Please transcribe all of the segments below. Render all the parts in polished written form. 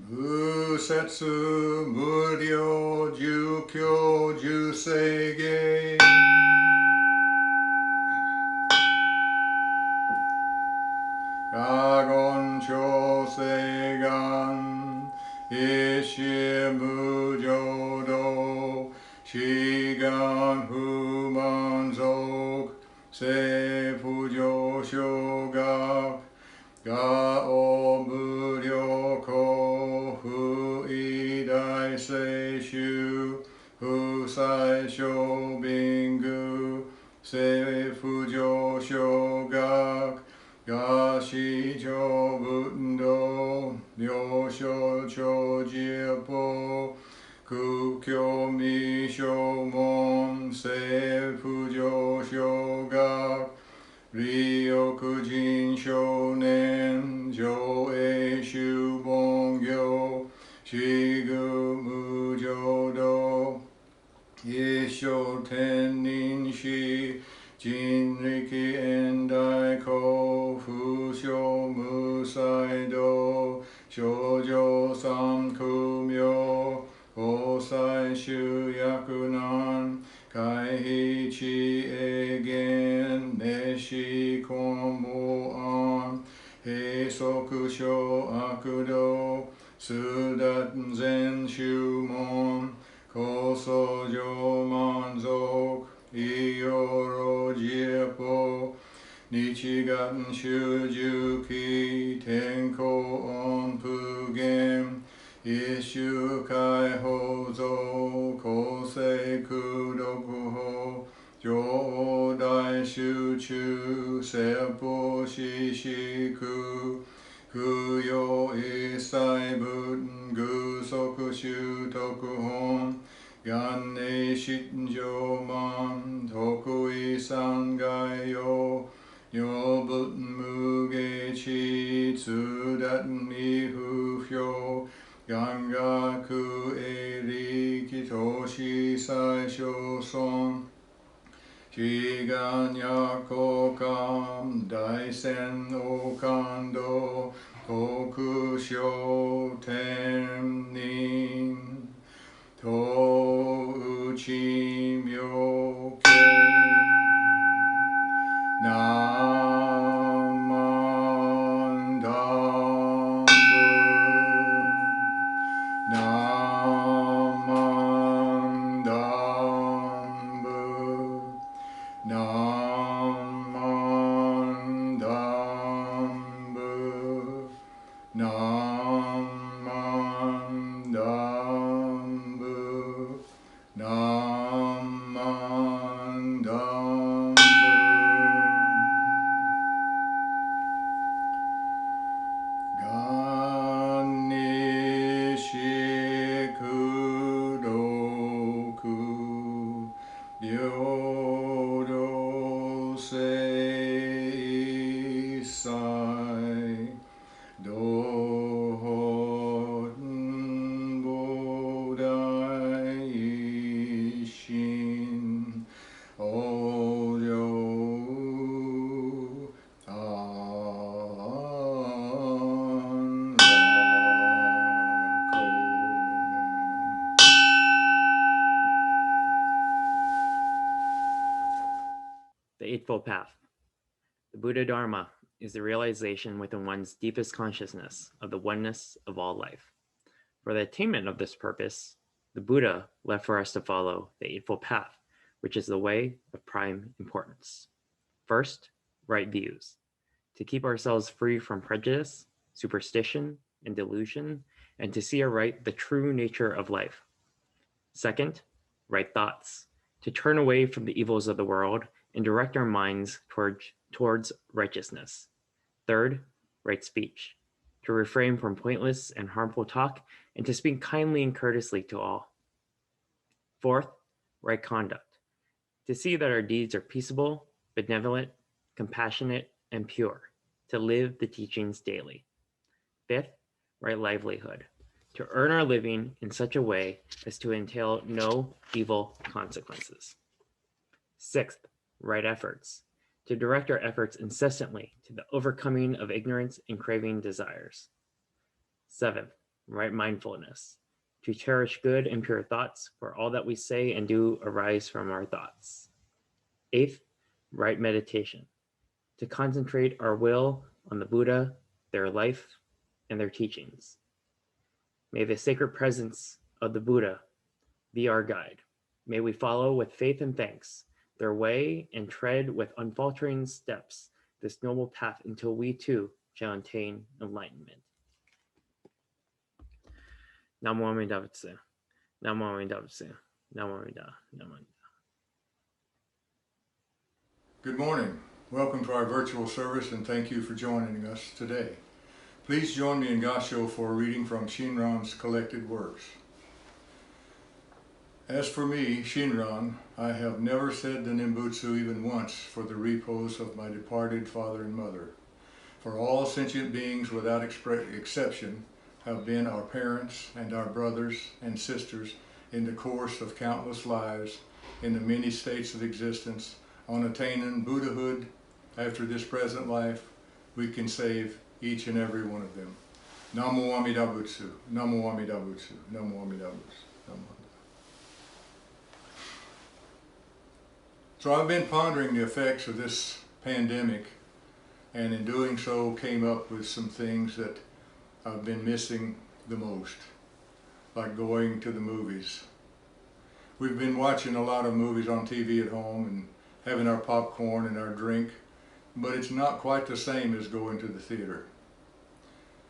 右折無料住居住制限華厳調整願一心無浄土志願不満足政府上昇学我を無料交付偉大聖集不採小便具政府上昇学合市場運動領所長寺法空境未証門政府上昇学利欲人少年上映修門業死具無浄土一生天人死人力現代公不詳無才道少女三苦名法裁修薬難回避地営言熱死根無安閉塞小悪道須達全修門高僧上満足異様寺法日願修十期天候音符言一周解放像公正空読法上大集中説法四四空空用一切文具足習得本元年心上満得意三概要女仏無下地通達未不評願学営利等子最小尊志願役交換大仙王感動国小天人東内妙見南蛮談部南蛮談部南蛮談部南蛮談部南蛮談部願にし苦毒両々性一切道本菩提一心往生安楽 The Eightfold Path. The Buddha Dharma is the realization within one's deepest consciousness of the oneness of all life. For the attainment of this purpose, the Buddha left for us to follow the Eightfold Path, which is the way of prime importance. First, right views. To keep ourselves free from prejudice, superstition, and delusion, and to see aright the true nature of life. Second, right thoughts. To turn away from the evils of the world and direct our minds towards righteousness. Third, right speech. To refrain from pointless and harmful talk and to speak kindly and courteously to all. Fourth, right conduct. To see that our deeds are peaceable, benevolent, compassionate, and pure. To live the teachings daily. Fifth, right livelihood. To earn our living in such a way as to entail no evil consequences. Sixth, right efforts. To direct our efforts incessantly to the overcoming of ignorance and craving desires. Seventh, right mindfulness, to cherish good and pure thoughts, for all that we say and do arise from our thoughts. Eighth, right meditation, to concentrate our will on the Buddha, their life, and their teachings. May the sacred presence of the Buddha be our guide. May we follow with faith and thanks their way and tread with unfaltering steps this noble path until we too shall attain enlightenment. Namo Amida Butsu. Namo Amida Butsu. Namo Amida. Namo Amida. Good morning. Welcome to our virtual service and thank you for joining us today. Please join me in Gassho for a reading from Shinran's collected works. As for me, Shinran, I have never said the Nimbutsu even once for the repose of my departed father and mother. For all sentient beings without exception have been our parents and our brothers and sisters in the course of countless lives in the many states of existence. On attaining Buddhahood after this present life, we can save each and every one of them. Namo Amida Butsu, Namo Amida Butsu, Namo Amida Butsu, Namo. So I've been pondering the effects of this pandemic, and in doing so came up with some things that I've been missing the most, like going to the movies. We've been watching a lot of movies on TV at home and having our popcorn and our drink, but it's not quite the same as going to the theater.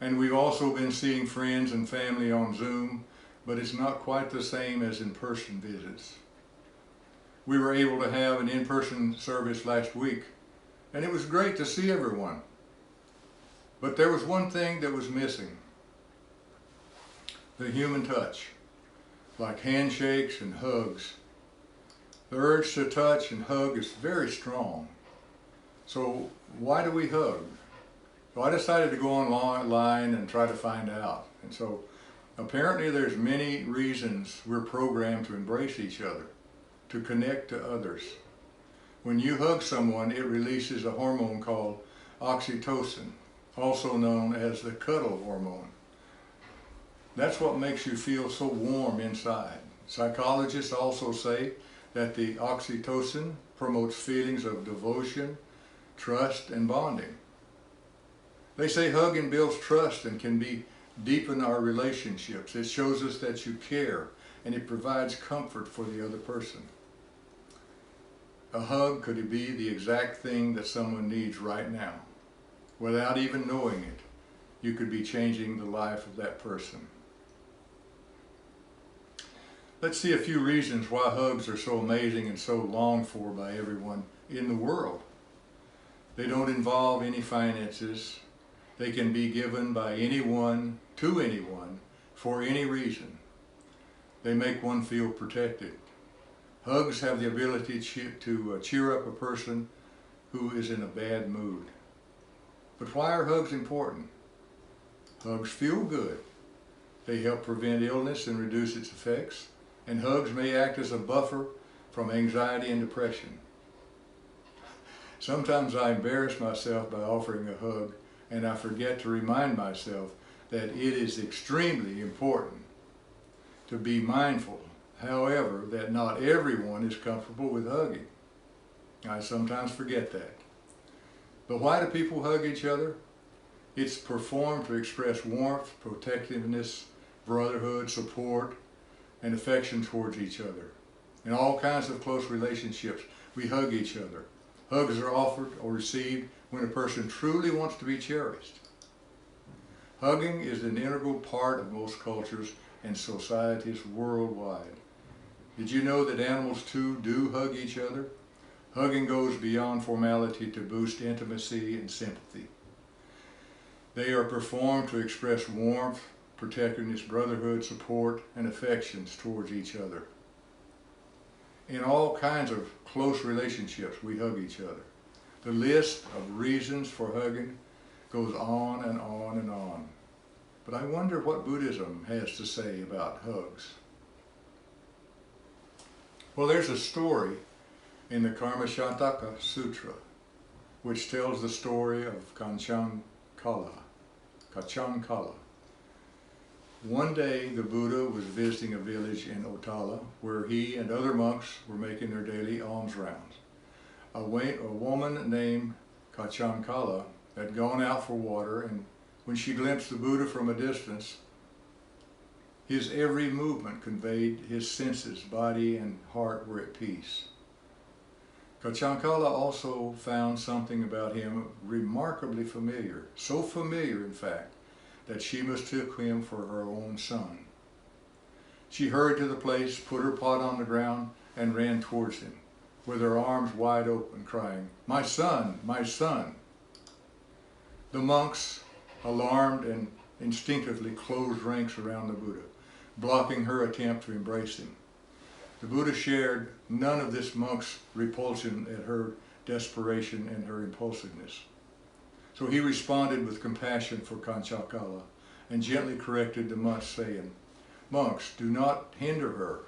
And we've also been seeing friends and family on Zoom, but it's not quite the same as in-person visits. We were able to have an in-person service last week, and it was great to see everyone. But there was one thing that was missing: the human touch, like handshakes and hugs. The urge to touch and hug is very strong. So why do we hug? So I decided to go online and try to find out. And so apparently there's many reasons we're programmed to embrace each other, to connect to others. When you hug someone, it releases a hormone called oxytocin, also known as the cuddle hormone. That's what makes you feel so warm inside. Psychologists also say that the oxytocin promotes feelings of devotion, trust, and bonding. They say hugging builds trust and can deepen our relationships. It shows us that you care, and it provides comfort for the other person. A hug could be the exact thing that someone needs right now. Without even knowing it, you could be changing the life of that person. Let's see a few reasons why hugs are so amazing and so longed for by everyone in the world. They don't involve any finances. They can be given by anyone, to anyone, for any reason. They make one feel protected. Hugs have the ability to cheer up a person who is in a bad mood. But why are hugs important? Hugs feel good. They help prevent illness and reduce its effects, and hugs may act as a buffer from anxiety and depression. Sometimes I embarrass myself by offering a hug, and I forget to remind myself that it is extremely important to be mindful. However, that not everyone is comfortable with hugging. I sometimes forget that. But why do people hug each other? It's performed to express warmth, protectiveness, brotherhood, support, and affection towards each other. In all kinds of close relationships, we hug each other. Hugs are offered or received when a person truly wants to be cherished. Hugging is an integral part of most cultures and societies worldwide. Did you know that animals too do hug each other? Hugging goes beyond formality to boost intimacy and sympathy. They are performed to express warmth, protectiveness, brotherhood, support, and affections towards each other. In all kinds of close relationships, we hug each other. The list of reasons for hugging goes on and on and on. But I wonder what Buddhism has to say about hugs. Well, there's a story in the Karmashataka Sutra which tells the story of Kanchan Kala. One day the Buddha was visiting a village in Otala where he and other monks were making their daily alms rounds. A woman named Kachankala had gone out for water, and when she glimpsed the Buddha from a distance, his every movement conveyed his senses, body and heart were at peace. Kachankala also found something about him remarkably familiar, so familiar in fact, that she mistook him for her own son. She hurried to the place, put her pot on the ground, and ran towards him, with her arms wide open, crying, "My son, my son!" The monks, alarmed and instinctively closed ranks around the Buddha, blocking her attempt to embrace him. The Buddha shared none of this monk's repulsion at her desperation and her impulsiveness. So he responded with compassion for Kachankala and gently corrected the monks, saying, "Monks, do not hinder her.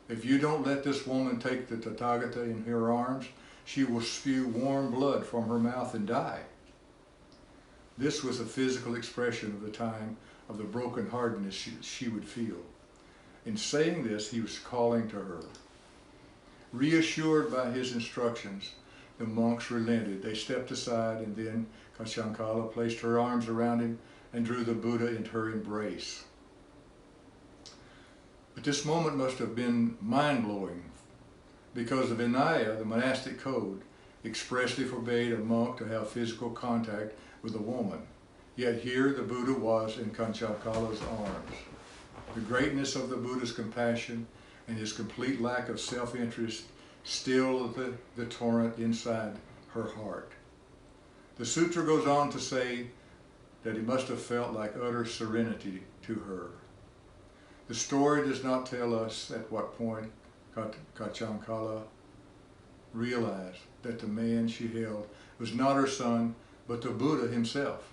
If you don't let this woman take the Tathagata in her arms, she will spew warm blood from her mouth and die." This was a physical expression of the time of the brokenheartedness she would feel. In saying this, he was calling to her. Reassured by his instructions, the monks relented. They stepped aside, and then Kachankala placed her arms around him and drew the Buddha into her embrace. But this moment must have been mind-blowing, because the Vinaya, the monastic code, expressly forbade a monk to have physical contact with a woman. Yet here the Buddha was in Kachankala's arms. The greatness of the Buddha's compassion and his complete lack of self-interest stilled the torrent inside her heart. The sutra goes on to say that he must have felt like utter serenity to her. The story does not tell us at what point Kachankala realized that the man she held was not her son, but the Buddha himself.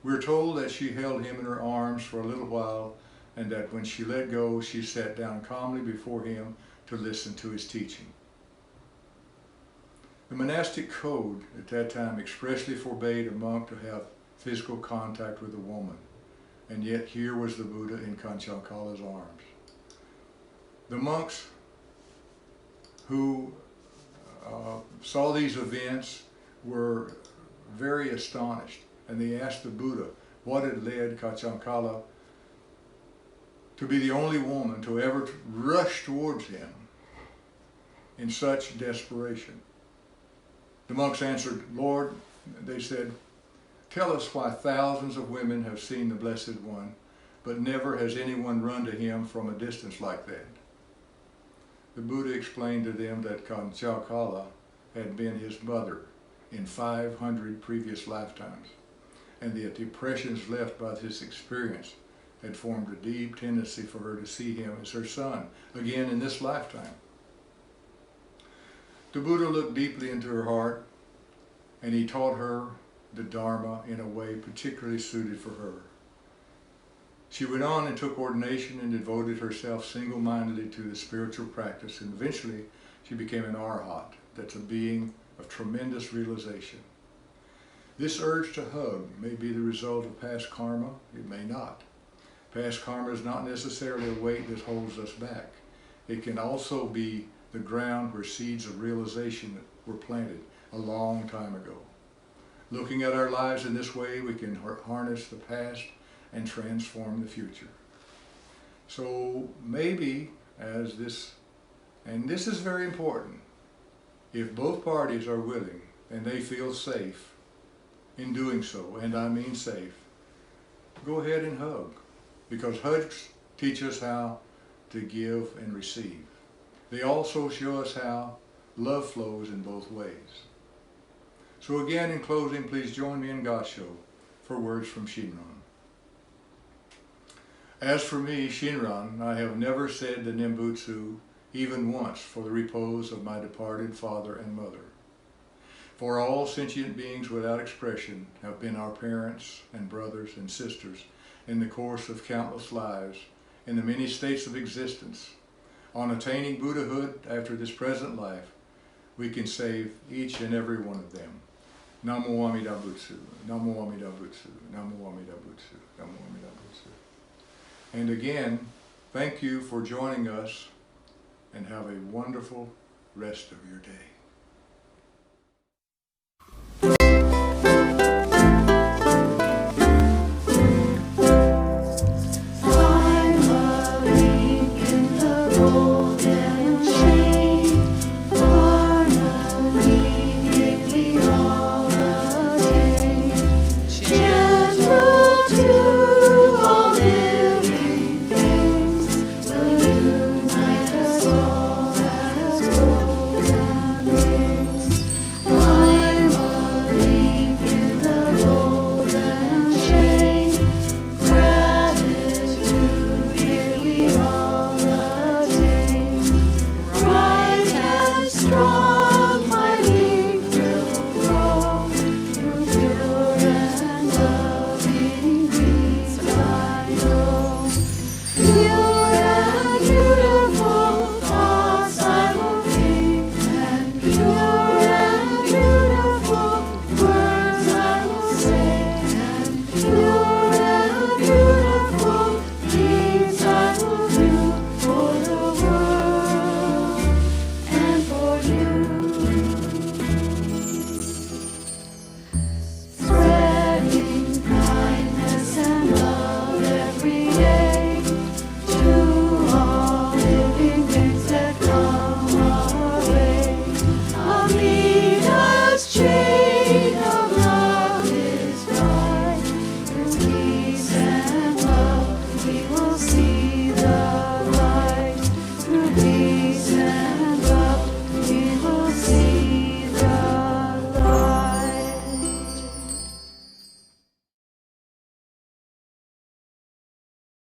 We're told that she held him in her arms for a little while, and that when she let go, she sat down calmly before him to listen to his teaching. The monastic code at that time expressly forbade a monk to have physical contact with a woman, and yet here was the Buddha in Kachankala's arms. The monks who saw these events were very astonished, and they asked the Buddha what had led Kachankala to be the only woman to ever rush towards him in such desperation. The monks answered, "Lord," they said, "tell us why thousands of women have seen the Blessed One, but never has anyone run to him from a distance like that." The Buddha explained to them that Kachankala had been his mother in 500 previous lifetimes, and that the impressions left by this experience had formed a deep tendency for her to see him as her son, again in this lifetime. The Buddha looked deeply into her heart, and he taught her the Dharma in a way particularly suited for her. She went on and took ordination and devoted herself single-mindedly to the spiritual practice, and eventually she became an arhat, that's a being of tremendous realization. This urge to hug may be the result of past karma, it may not. Past karma is not necessarily a weight that holds us back. It can also be the ground where seeds of realization were planted a long time ago. Looking at our lives in this way, we can harness the past and transform the future. So maybe as this, and this is very important, if both parties are willing and they feel safe in doing so, and I mean safe, go ahead and hug. Because hugs teach us how to give and receive. They also show us how love flows in both ways. So again, in closing, please join me in Gasho for words from Shinran. As for me, Shinran, I have never said the Nembutsu even once for the repose of my departed father and mother. For all sentient beings without expression have been our parents and brothers and sisters in the course of countless lives, in the many states of existence. On attaining Buddhahood after this present life, we can save each and every one of them. Namo Amida Butsu, Namo Amida Butsu, Namo Amida Butsu, Namo Amida Butsu. And again, thank you for joining us, and have a wonderful rest of your day. We will